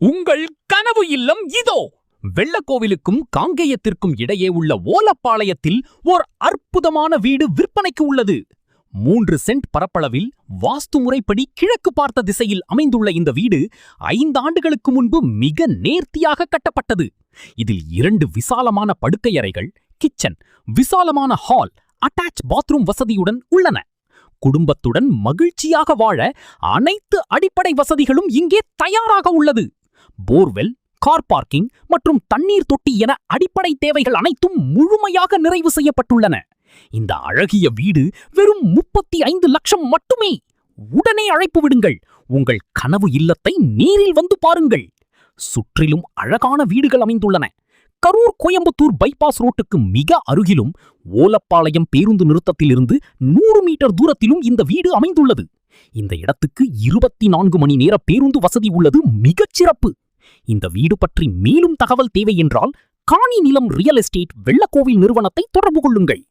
உங்கள் கனவு இல்லம் இதோ. வெள்ளக்கோவிலுக்கும் காங்கேயத்திற்கும் இடையே உள்ள ஓலப்பாளையத்தில் ஓர் அற்புதமான வீடு விற்பனைக்கு உள்ளது. 3 சென்ட் பரப்பளவில் வாஸ்து முறைப்படி கிழக்கு பார்த்த திசையில் அமைந்துள்ள இந்த வீடு 5 ஆண்டுகளுக்கு முன்பு மிக நேர்த்தியாக கட்டப்பட்டது. இதில் 2 விசாலமான படுக்கையறைகள், கிச்சன், விசாலமான ஹால், அட்டாச் பாத்ரூம் வசதியுடன் உள்ளன. குடும்பத்துடன் மகிழ்ச்சியாக வாழ அனைத்து அடிப்படை வசதிகளும் இங்கே தயாராக உள்ளது. போர்வெல், கார் பார்க்கிங் மற்றும் தண்ணீர் தொட்டி என அடிப்படை தேவைகள் அனைத்தும் முழுமையாக நிறைவு செய்யப்பட்டுள்ளன. இந்த அழகிய வீடு வெறும் 35 லட்சம் மட்டுமே. உடனே அழைப்பு விடுங்கள். உங்கள் கனவு இல்லத்தை நேரில் வந்து பாருங்கள். சுற்றிலும் அழகான வீடுகள் அமைந்துள்ளன. கரூர் கோயம்புத்தூர் பைபாஸ் ரோட்டுக்கு மிக அருகிலும் ஓலப்பாளையம் பேருந்து நிறுத்தத்திலிருந்து 100 மீட்டர் தூரத்திலும் இந்த வீடு அமைந்துள்ளது. இந்த இடத்துக்கு 24 மணி நேர பேருந்து வசதி உள்ளது மிகச் சிறப்பு. இந்த வீடு பற்றி மேலும் தகவல் தேவை என்றால் காணி நிலம் ரியல் எஸ்டேட் வெள்ளக்கோவில் நிறுவனத்தை தொடர்பு கொள்ளுங்கள்.